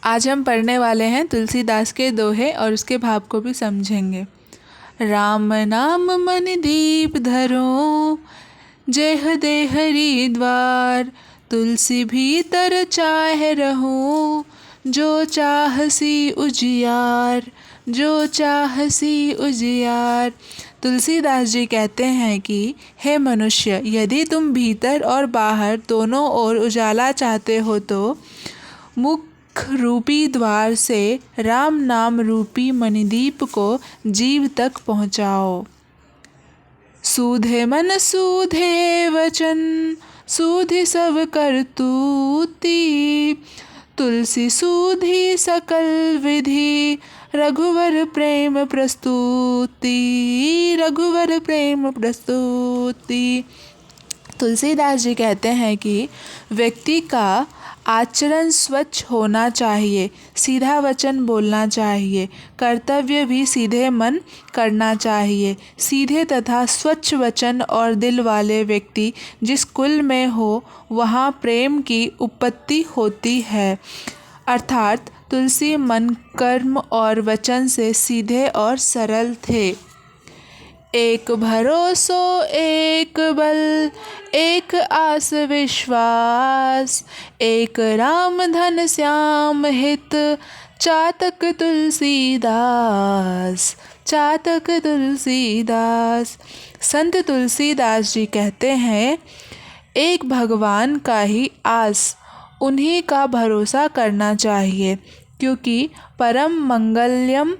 आज हम पढ़ने वाले हैं तुलसीदास के दोहे और उसके भाव को भी समझेंगे। राम नाम मन दीप धरो, जेह दे हरिद्वार। तुलसी भीतर चाहे रहो, जो चाहसी उजियार, जो चाहसी उजियार। तुलसीदास जी कहते हैं कि हे मनुष्य, यदि तुम भीतर और बाहर दोनों ओर उजाला चाहते हो तो मुख रूपी द्वार से राम नाम रूपी मणिदीप को जीव तक पहुँचाओ। सूधे मन सूधे वचन, सूधि सब करतूती। तुलसी सूधि सकल विधि, रघुवर प्रेम प्रस्तुति, रघुवर प्रेम प्रस्तुति। तुलसीदास जी कहते हैं कि व्यक्ति का आचरण स्वच्छ होना चाहिए, सीधा वचन बोलना चाहिए, कर्तव्य भी सीधे मन करना चाहिए। सीधे तथा स्वच्छ वचन और दिल वाले व्यक्ति जिस कुल में हो वहाँ प्रेम की उत्पत्ति होती है। अर्थात तुलसी मन, कर्म और वचन से सीधे और सरल थे। एक भरोसो एक बल, एक आस विश्वास। एक राम धन श्याम हित, चातक तुलसीदास, चातक तुलसीदास। संत तुलसीदास जी कहते हैं, एक भगवान का ही आस, उन्हीं का भरोसा करना चाहिए, क्योंकि परम मंगल्यम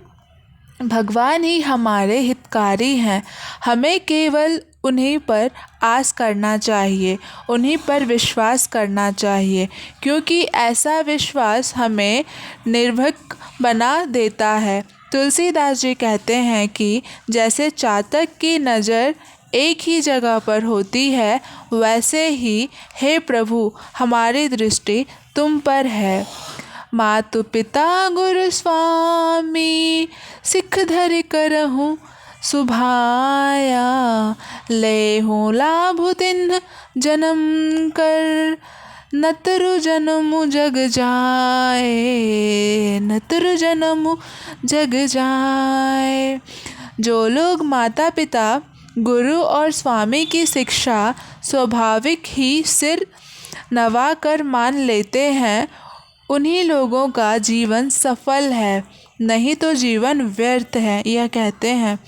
भगवान ही हमारे हितकारी हैं। हमें केवल उन्हीं पर आस करना चाहिए, उन्हीं पर विश्वास करना चाहिए, क्योंकि ऐसा विश्वास हमें निर्भीक बना देता है। तुलसीदास जी कहते हैं कि जैसे चातक की नज़र एक ही जगह पर होती है, वैसे ही हे प्रभु हमारी दृष्टि तुम पर है। मातु पिता गुरु स्वामी, सिख धरि करहूँ सुभाया। लेहूँ लाभ तिन्ह जन्म कर, नतरु जन्मु जग जाए, नतरु जन्मु जग जाए। जो लोग माता पिता, गुरु और स्वामी की शिक्षा स्वाभाविक ही सिर नवा कर मान लेते हैं, उन्हीं लोगों का जीवन सफल है, नहीं तो जीवन व्यर्थ है। यह कहते हैं,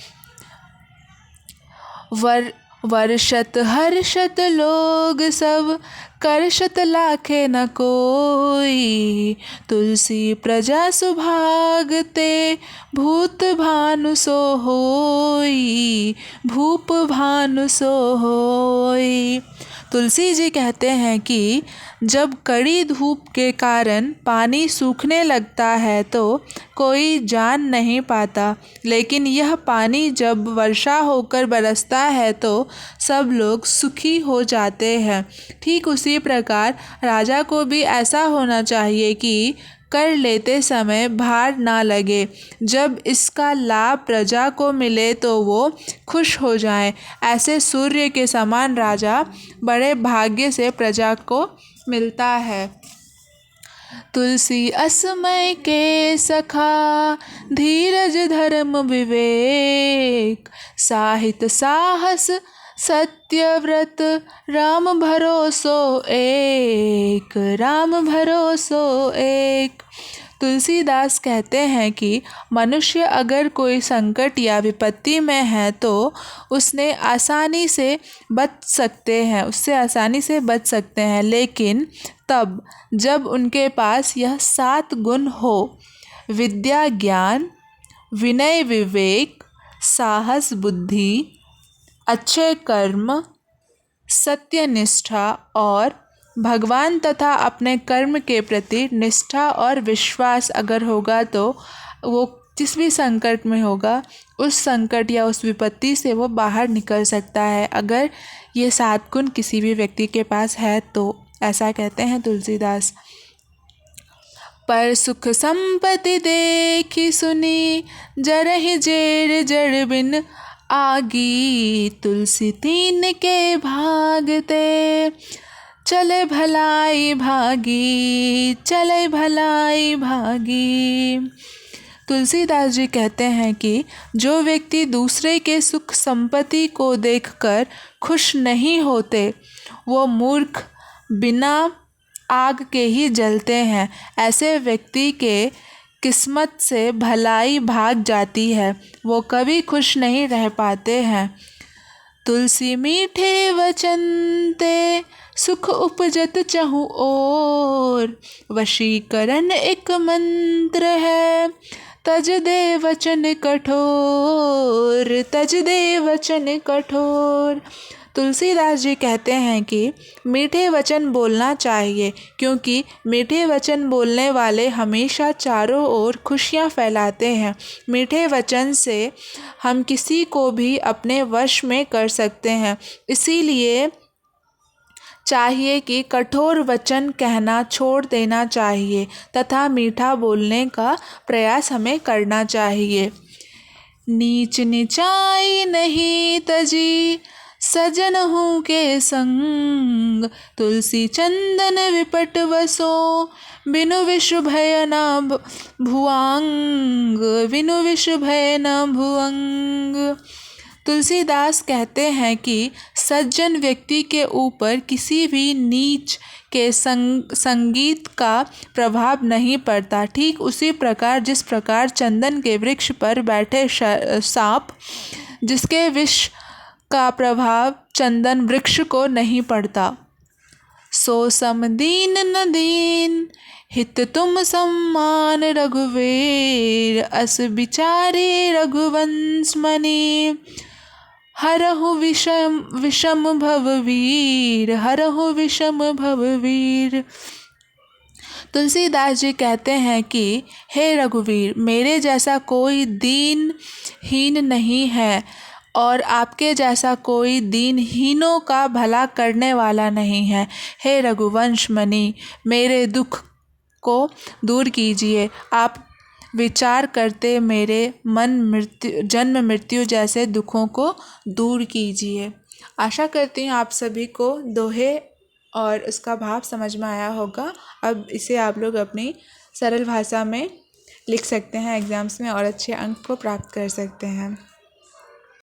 वर्षत हर्षत लोग सब, करषत लाखे न कोई। तुलसी प्रजा सुभागते, भूत भानु सो होई, भूप भानु सो होई। तुलसी जी कहते हैं कि जब कड़ी धूप के कारण पानी सूखने लगता है तो कोई जान नहीं पाता, लेकिन यह पानी जब वर्षा होकर बरसता है तो सब लोग सुखी हो जाते हैं। ठीक उसी प्रकार राजा को भी ऐसा होना चाहिए कि कर लेते समय भार ना लगे, जब इसका लाभ प्रजा को मिले तो वो खुश हो जाए। ऐसे सूर्य के समान राजा बड़े भाग्य से प्रजा को मिलता है। तुलसी असमय के सखा, धीरज धर्म विवेक। साहित्य साहस सत्यव्रत, राम भरोसो एक, राम भरोसो एक। तुलसीदास कहते हैं कि मनुष्य अगर कोई संकट या विपत्ति में है तो उससे आसानी से बच सकते हैं, लेकिन तब जब उनके पास यह 7 गुण हो: विद्या ज्ञान, विनय विवेक, साहस बुद्धि, अच्छे कर्म, सत्यनिष्ठा और भगवान तथा अपने कर्म के प्रति निष्ठा और विश्वास अगर होगा तो वो जिस भी संकट में होगा उस संकट या उस विपत्ति से वो बाहर निकल सकता है, अगर ये 7 गुण किसी भी व्यक्ति के पास है तो। ऐसा कहते हैं तुलसीदास। पर सुख संपत्ति देखी सुनी, जरहि जेर जड़ बिन आगी। तुलसी तीन के भागते, चले भलाई भागी, चले भलाई भागी। तुलसीदास जी कहते हैं कि जो व्यक्ति दूसरे के सुख संपत्ति को देखकर खुश नहीं होते, वो मूर्ख बिना आग के ही जलते हैं। ऐसे व्यक्ति के किस्मत से भलाई भाग जाती है, वो कभी खुश नहीं रह पाते हैं। तुलसी मीठे वचन ते सुख उपजत चहु ओर, वशीकरण एक मंत्र है तज दे वचन कठोर, तज दे वचन कठोर। तुलसीदास जी कहते हैं कि मीठे वचन बोलना चाहिए, क्योंकि मीठे वचन बोलने वाले हमेशा चारों ओर खुशियाँ फैलाते हैं। मीठे वचन से हम किसी को भी अपने वश में कर सकते हैं। इसीलिए चाहिए कि कठोर वचन कहना छोड़ देना चाहिए तथा मीठा बोलने का प्रयास हमें करना चाहिए। नीच नीचाई नहीं तजी, सजन हूँ के संग, तुलसी चंदन विपट वसो, बिनु विष भय न भुअंग, बिनु विष भय न भुअंग। तुलसीदास कहते हैं कि सज्जन व्यक्ति के ऊपर किसी भी नीच के संगीत का प्रभाव नहीं पड़ता। ठीक उसी प्रकार जिस प्रकार चंदन के वृक्ष पर बैठे सांप, जिसके विष का प्रभाव चंदन वृक्ष को नहीं पड़ता। सो सम दीन न दीन, हित तुम सम्मान रघुवीर, अस बिचारे रघुवंश मणि, हरहु विषम भववीर, हरहु विषम भववीर। तुलसीदास जी कहते हैं कि हे रघुवीर, मेरे जैसा कोई दीनहीन नहीं है और आपके जैसा कोई दीनहीनों का भला करने वाला नहीं है। हे रघुवंश मणि, मेरे दुख को दूर कीजिए। आप विचार करते मेरे जन्म मृत्यु जैसे दुखों को दूर कीजिए। आशा करती हूँ आप सभी को दोहे और उसका भाव समझ में आया होगा। अब इसे आप लोग अपनी सरल भाषा में लिख सकते हैं एग्ज़ाम्स में और अच्छे अंक को प्राप्त कर सकते हैं।